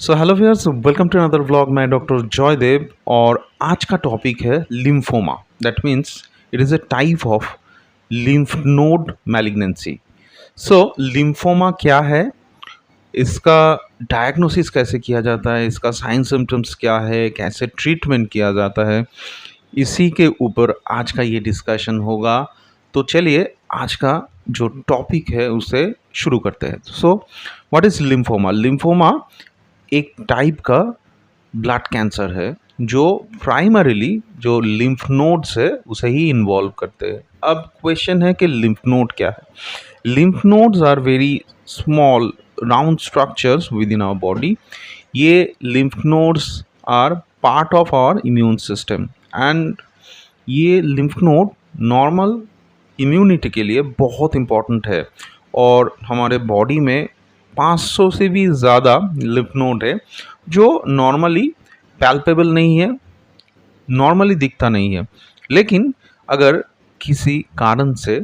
So hello viewers, welcome to another vlog. मैं doctor Joydev और आज का टॉपिक है lymphoma. That means it is a type of lymph node malignancy. So lymphoma क्या है, इसका डायग्नोसिस कैसे किया जाता है, इसका साइन सिम्टम्स क्या है, कैसे ट्रीटमेंट किया जाता है, इसी के ऊपर आज का ये डिस्कशन होगा। तो चलिए आज का जो टॉपिक है उसे शुरू करते हैं। So what is lymphoma? Lymphoma एक टाइप का ब्लड कैंसर है जो प्राइमरीली जो लिम्फ नोड्स है उसे ही इन्वॉल्व करते हैं। अब क्वेश्चन है कि लिम्फ नोड क्या है। Lymph nodes are very small round structures within our आवर बॉडी। ये lymph nodes are part of our immune system and ये लिम्फ नोड नॉर्मल इम्यूनिटी के लिए बहुत इम्पॉर्टेंट है और हमारे बॉडी में 500 से भी ज़्यादा लिम्फ नोड है जो नॉर्मली पैल्पेबल नहीं है, नॉर्मली दिखता नहीं है। लेकिन अगर किसी कारण से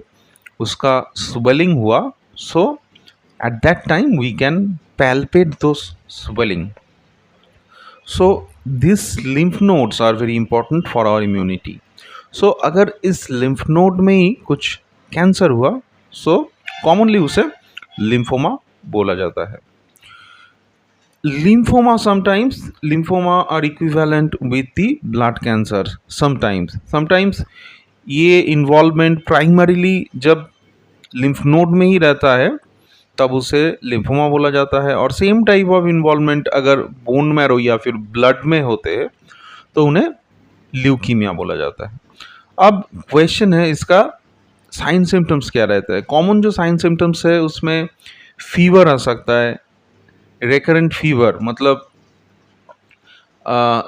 उसका स्वेलिंग हुआ, so at that time we can palpate दो swelling. So this lymph nodes are very important for our immunity. So अगर इस लिम्फ नोड में ही कुछ कैंसर हुआ, सो कॉमनली उसे लिम्फोमा बोला जाता है। Lymphoma are equivalent with the blood cancer sometimes ये इन्वॉल्वमेंट प्राइमरीली जब लिम्फ नोड में ही रहता है तब उसे लिम्फोमा बोला जाता है, और सेम टाइप ऑफ इन्वॉल्वमेंट अगर बोन मैरो या फिर ब्लड में होते हैं तो उन्हें ल्यूकीमिया बोला जाता है। अब क्वेश्चन है इसका साइन सिम्टम्स क्या रहता है। कॉमन जो साइन सिम्टम्स है उसमें फीवर आ सकता है, रिकरेंट फीवर, मतलब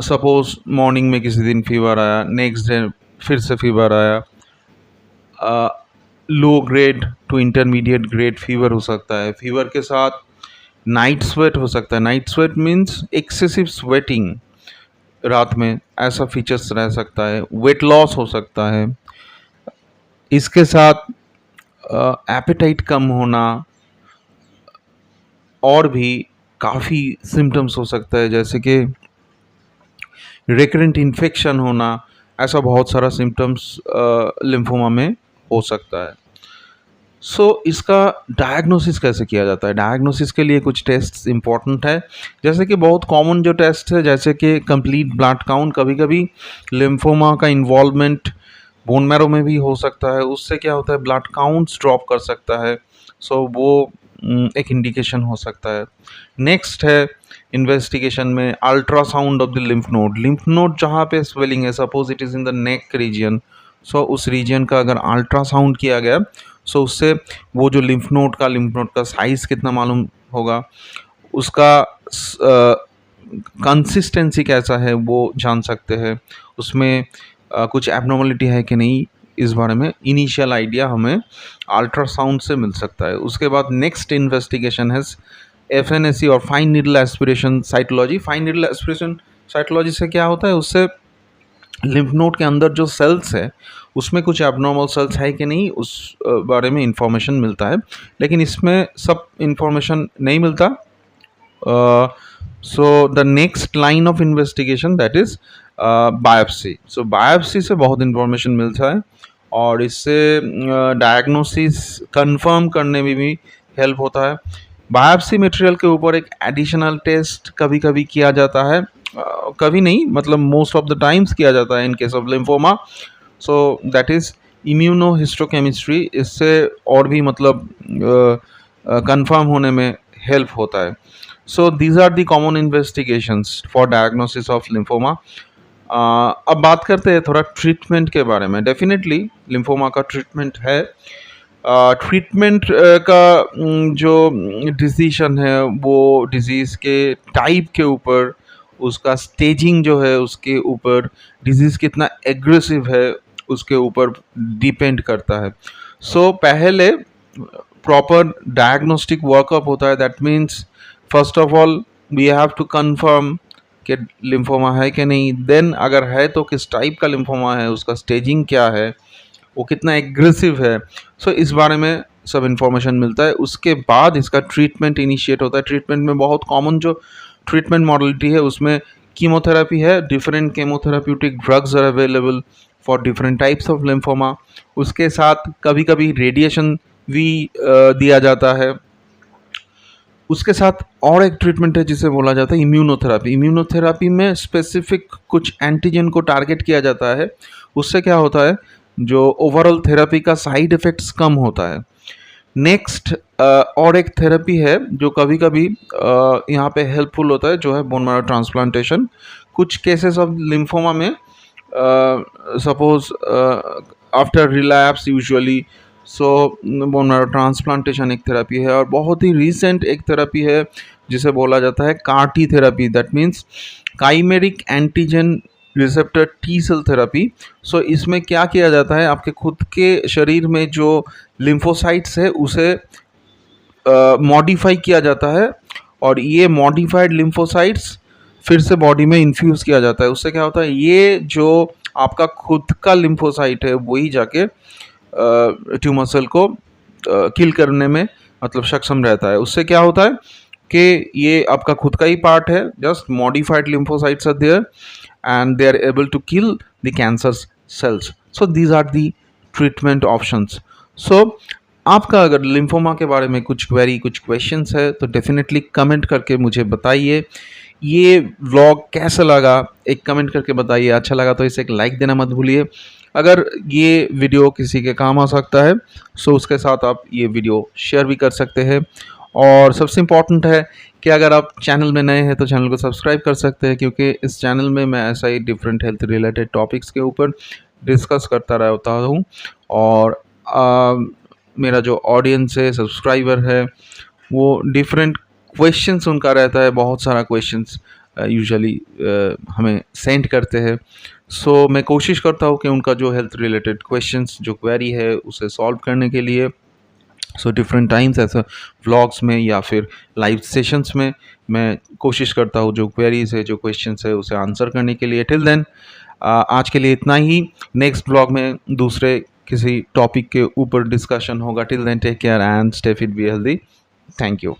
सपोज मॉर्निंग में किसी दिन फीवर आया, नेक्स्ट डे फिर से फीवर आया, low grade two intermediate grade fever हो सकता है। फीवर के साथ नाइट स्वेट हो सकता है। Night sweat means excessive sweating रात में, ऐसा फीचर्स रह सकता है। वेट लॉस हो सकता है। इसके साथ एपेटाइट कम होना और भी काफ़ी सिम्टम्स हो सकता है, जैसे कि रिकरेंट इन्फेक्शन होना। ऐसा बहुत सारा सिम्टम्स लिम्फोमा में हो सकता है। सो इसका डायग्नोसिस कैसे किया जाता है? डायग्नोसिस के लिए कुछ टेस्ट इम्पॉर्टेंट है, जैसे कि बहुत कॉमन जो टेस्ट है जैसे कि कंप्लीट ब्लड काउंट। कभी कभी लिम्फोमा का इन्वॉल्वमेंट बोन मैरो में भी हो सकता है, उससे क्या होता है ब्लड काउंट्स ड्रॉप कर सकता है। सो वो एक इंडिकेशन हो सकता है। नेक्स्ट है इन्वेस्टिगेशन में ultrasound of the lymph node जहाँ पे स्वेलिंग है, suppose it is in the neck region, so उस रीजन का अगर अल्ट्रासाउंड किया गया, सो उससे वो जो लिम्फ नोड का साइज़ कितना मालूम होगा, उसका कंसिस्टेंसी कैसा है वो जान सकते हैं, उसमें कुछ एबनॉर्मलिटी है कि नहीं, इस बारे में इनिशियल आइडिया हमें अल्ट्रासाउंड से मिल सकता है। उसके बाद नेक्स्ट इन्वेस्टिगेशन है FNAC और fine needle aspiration cytology. Fine needle aspiration cytology से क्या होता है, उससे लिम्फ नोड के अंदर जो सेल्स है उसमें कुछ एबनॉर्मल सेल्स है कि नहीं उस बारे में इंफॉर्मेशन मिलता है, लेकिन इसमें सब इंफॉर्मेशन नहीं मिलता। So the next line of investigation that is biopsy. So biopsy से बहुत इंफॉर्मेशन मिलता है और इससे डायग्नोसिस कंफर्म करने में भी हेल्प होता है। बायोप्सी मटेरियल के ऊपर एक एडिशनल टेस्ट कभी कभी किया जाता है, कभी नहीं, मतलब मोस्ट ऑफ द टाइम्स किया जाता है in case of lymphoma. So that is immunohistochemistry. इससे और भी मतलब कंफर्म होने में हेल्प होता है। So these are the common investigations for diagnosis of lymphoma. अब बात करते हैं थोड़ा ट्रीटमेंट के बारे में। डेफिनेटली लिम्फोमा का ट्रीटमेंट है। ट्रीटमेंट का जो डिसीजन है वो डिजीज़ के टाइप के ऊपर, उसका स्टेजिंग जो है उसके ऊपर, डिजीज़ कितना एग्रेसिव है उसके ऊपर डिपेंड करता है। सो पहले प्रॉपर डायग्नोस्टिक वर्कअप होता है। That means first of all we have to confirm कि लिम्फोमा है कि नहीं, देन अगर है तो किस टाइप का लिम्फोमा है, उसका स्टेजिंग क्या है, वो कितना एग्रेसिव है। सो इस बारे में सब इन्फॉर्मेशन मिलता है। उसके बाद इसका ट्रीटमेंट इनिशिएट होता है। ट्रीटमेंट में बहुत कॉमन जो ट्रीटमेंट मॉडलिटी है उसमें कीमोथेरेपी है, different chemotherapeutic drugs are available for different types of lymphoma. उसके साथ कभी कभी रेडिएशन भी दिया जाता है। उसके साथ और एक ट्रीटमेंट है जिसे बोला जाता है इम्यूनोथेरापी। इम्यूनोथेरापी में स्पेसिफिक कुछ एंटीजन को टारगेट किया जाता है, उससे क्या होता है जो ओवरऑल थेरेपी का साइड इफेक्ट्स कम होता है। नेक्स्ट और एक थेरेपी है जो कभी कभी यहाँ पे हेल्पफुल होता है, जो है बोन मैरो ट्रांसप्लांटेशन। कुछ केसेस ऑफ लिम्फोमा में सपोज आफ्टर रिलैप्स यूजुअली, सो बोन मैरो ट्रांसप्लांटेशन एक थेरेपी है। और बहुत ही रिसेंट एक थेरेपी है जिसे बोला जाता है CAR-T therapy, that means chimeric antigen receptor T cell therapy. So इसमें क्या किया जाता है, आपके खुद के शरीर में जो लिम्फोसाइट्स है उसे मॉडिफाई किया जाता है, और ये मॉडिफाइड लिम्फोसाइट्स फिर से बॉडी में इन्फ्यूज़ किया जाता है। उससे क्या होता है, ये जो आपका खुद का लिम्फोसाइट है वही जाके ट्यूमर सेल को किल करने में मतलब सक्षम रहता है। उससे क्या होता है कि ये आपका खुद का ही पार्ट है, just modified lymphocytes are there and they are able to kill the cancer cells. So these are the treatment options. So आपका अगर लिम्फोमा के बारे में कुछ क्वेरी, कुछ क्वेश्चंस है तो डेफिनेटली कमेंट करके मुझे बताइए। ये व्लॉग कैसा लगा एक कमेंट करके बताइए। अच्छा लगा तो इसे एक लाइक देना मत भूलिए। अगर ये वीडियो किसी के काम आ सकता है सो उसके साथ आप ये वीडियो शेयर भी कर सकते हैं। और सबसे इम्पॉर्टेंट है कि अगर आप चैनल में नए हैं तो चैनल को सब्सक्राइब कर सकते हैं, क्योंकि इस चैनल में मैं ऐसा ही डिफरेंट हेल्थ रिलेटेड टॉपिक्स के ऊपर डिस्कस करता रहता हूँ। और मेरा जो ऑडियंस है, सब्सक्राइबर है, वो डिफरेंट क्वेश्चंस उनका रहता है, बहुत सारा क्वेश्चंस यूजुअली हमें सेंड करते हैं। सो मैं कोशिश करता हूँ कि उनका जो हेल्थ रिलेटेड क्वेश्चंस जो क्वेरी है उसे सॉल्व करने के लिए सो डिफरेंट टाइम्स ऐसा व्लॉग्स में या फिर लाइव सेशंस में मैं कोशिश करता हूँ जो क्वेरीज है, जो क्वेश्चंस है उसे आंसर करने के लिए। टिल देन आज के लिए इतना ही। नेक्स्ट ब्लॉग में दूसरे किसी टॉपिक के ऊपर डिस्कशन होगा। Till then take care and stay fit, be healthy. Thank you.